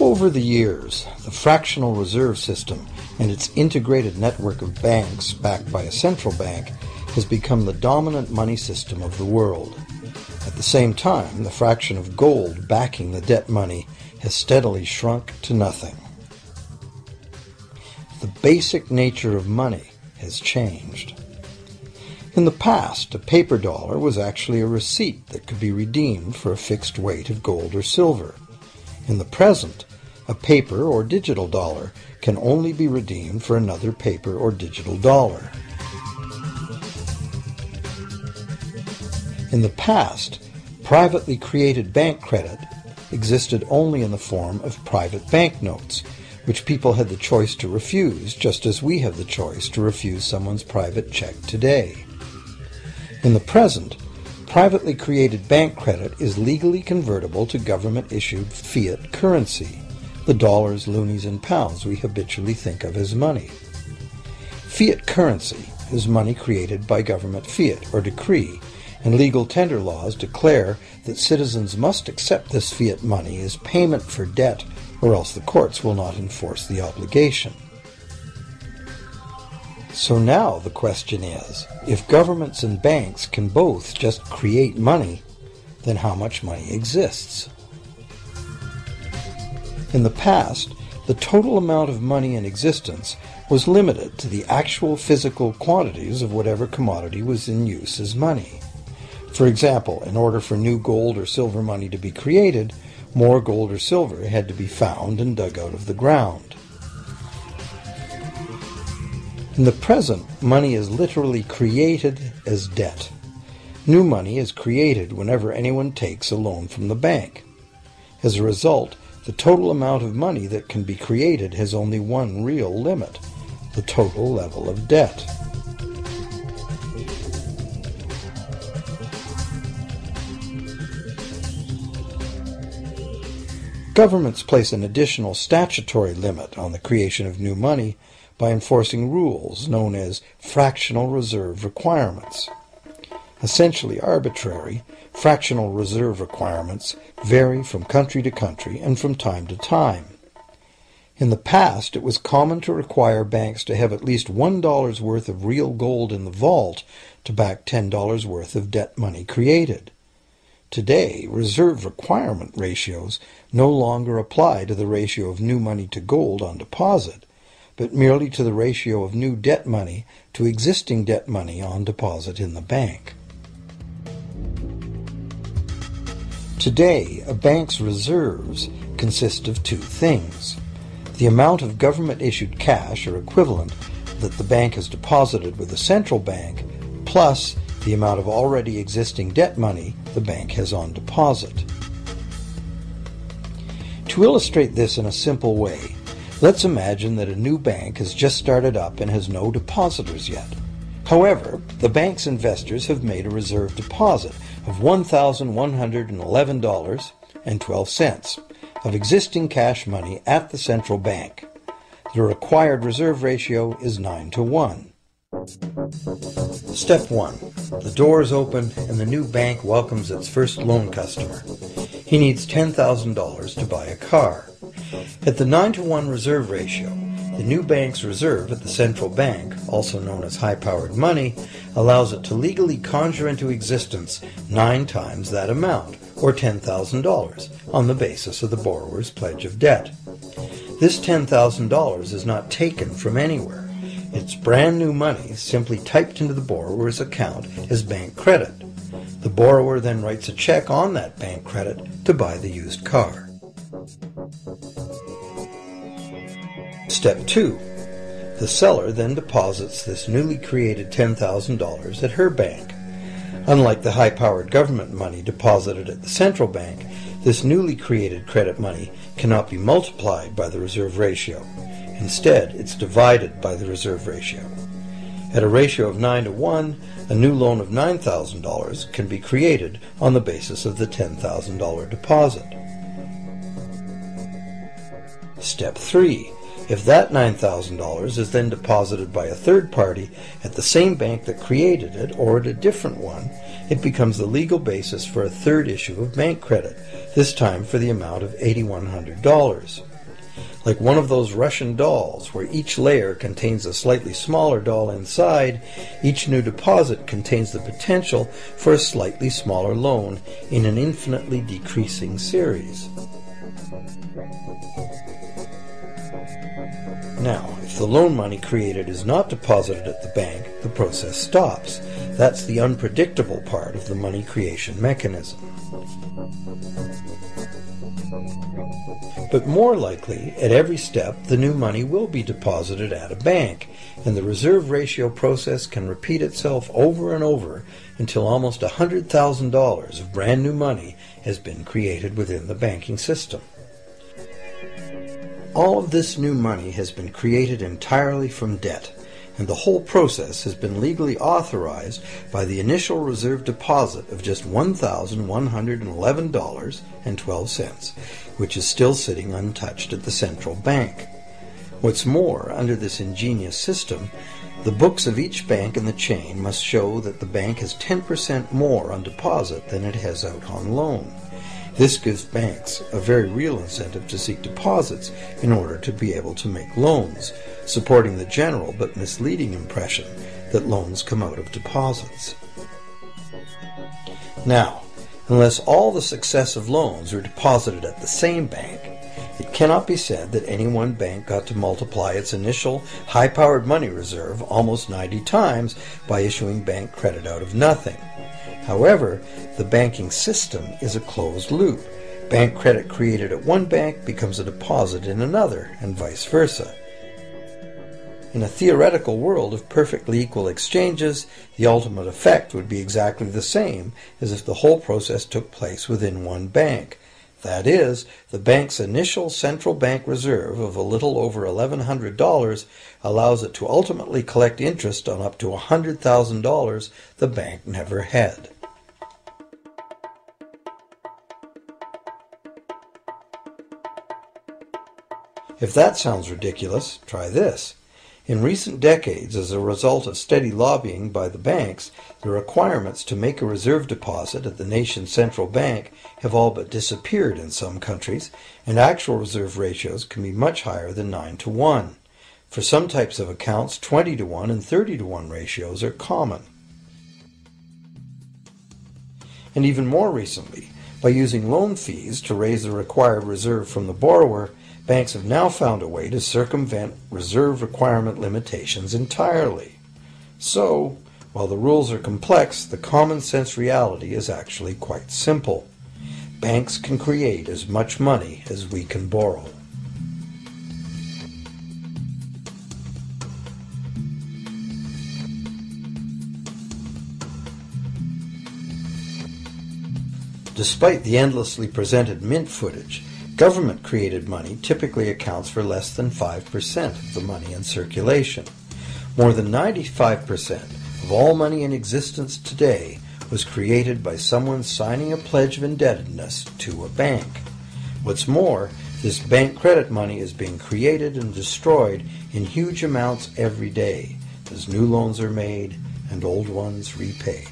Over the years, the fractional reserve system and its integrated network of banks backed by a central bank has become the dominant money system of the world. At the same time, the fraction of gold backing the debt money has steadily shrunk to nothing. The basic nature of money has changed. In the past, a paper dollar was actually a receipt that could be redeemed for a fixed weight of gold or silver. In the present, a paper or digital dollar can only be redeemed for another paper or digital dollar. In the past, privately created bank credit existed only in the form of private banknotes, which people had the choice to refuse, just as we have the choice to refuse someone's private check today. In the present, privately created bank credit is legally convertible to government-issued fiat currency, the dollars, loonies, and pounds we habitually think of as money. Fiat currency is money created by government fiat or decree, and legal tender laws declare that citizens must accept this fiat money as payment for debt, or else the courts will not enforce the obligation. So now the question is, if governments and banks can both just create money, then how much money exists? In the past, the total amount of money in existence was limited to the actual physical quantities of whatever commodity was in use as money. For example, in order for new gold or silver money to be created, more gold or silver had to be found and dug out of the ground. In the present, money is literally created as debt. New money is created whenever anyone takes a loan from the bank. As a result, the total amount of money that can be created has only one real limit: the total level of debt. Governments place an additional statutory limit on the creation of new money by enforcing rules known as fractional reserve requirements. Essentially arbitrary, fractional reserve requirements vary from country to country and from time to time. In the past, it was common to require banks to have at least $1 worth of real gold in the vault to back $10 worth of debt money created. Today, reserve requirement ratios no longer apply to the ratio of new money to gold on deposit, but merely to the ratio of new debt money to existing debt money on deposit in the bank. Today, a bank's reserves consist of two things: the amount of government-issued cash or equivalent that the bank has deposited with the central bank, plus the amount of already existing debt money the bank has on deposit. To illustrate this in a simple way, let's imagine that a new bank has just started up and has no depositors yet. However, the bank's investors have made a reserve deposit of $1,111.12 of existing cash money at the central bank. The required reserve ratio is 9-to-1. Step 1. The doors open and the new bank welcomes its first loan customer. He needs $10,000 to buy a car. At the 9-to-1 reserve ratio, the new bank's reserve at the central bank, also known as high-powered money, allows it to legally conjure into existence 9 times that amount, or $10,000, on the basis of the borrower's pledge of debt. This $10,000 is not taken from anywhere. It's brand new money simply typed into the borrower's account as bank credit. The borrower then writes a check on that bank credit to buy the used car. Step 2. The seller then deposits this newly created $10,000 at her bank. Unlike the high-powered government money deposited at the central bank, this newly created credit money cannot be multiplied by the reserve ratio. Instead, it's divided by the reserve ratio. At a ratio of 9-to-1, a new loan of $9,000 can be created on the basis of the $10,000 deposit. Step 3. If that $9,000 is then deposited by a third party at the same bank that created it or at a different one, it becomes the legal basis for a third issue of bank credit, this time for the amount of $8,100. Like one of those Russian dolls, where each layer contains a slightly smaller doll inside, each new deposit contains the potential for a slightly smaller loan in an infinitely decreasing series. Now, if the loan money created is not deposited at the bank, the process stops. That's the unpredictable part of the money creation mechanism. But more likely, at every step, the new money will be deposited at a bank, and the reserve ratio process can repeat itself over and over until almost $100,000 of brand new money has been created within the banking system. All of this new money has been created entirely from debt, and the whole process has been legally authorized by the initial reserve deposit of just $1,111.12, which is still sitting untouched at the central bank. What's more, under this ingenious system, the books of each bank in the chain must show that the bank has 10% more on deposit than it has out on loan. This gives banks a very real incentive to seek deposits in order to be able to make loans, supporting the general but misleading impression that loans come out of deposits. Now, unless all the successive loans are deposited at the same bank, it cannot be said that any one bank got to multiply its initial high-powered money reserve almost 90 times by issuing bank credit out of nothing. However, the banking system is a closed loop. Bank credit created at one bank becomes a deposit in another, and vice versa. In a theoretical world of perfectly equal exchanges, the ultimate effect would be exactly the same as if the whole process took place within one bank. That is, the bank's initial central bank reserve of a little over $1,100 allows it to ultimately collect interest on up to $100,000 the bank never had. If that sounds ridiculous, try this. In recent decades, as a result of steady lobbying by the banks, the requirements to make a reserve deposit at the nation's central bank have all but disappeared in some countries, and actual reserve ratios can be much higher than 9-to-1. For some types of accounts, 20-to-1 and 30-to-1 ratios are common. And even more recently, by using loan fees to raise the required reserve from the borrower, banks have now found a way to circumvent reserve requirement limitations entirely. So, while the rules are complex, the common sense reality is actually quite simple. Banks can create as much money as we can borrow. Despite the endlessly presented mint footage, government-created money typically accounts for less than 5% of the money in circulation. More than 95% of all money in existence today was created by someone signing a pledge of indebtedness to a bank. What's more, this bank credit money is being created and destroyed in huge amounts every day as new loans are made and old ones repaid.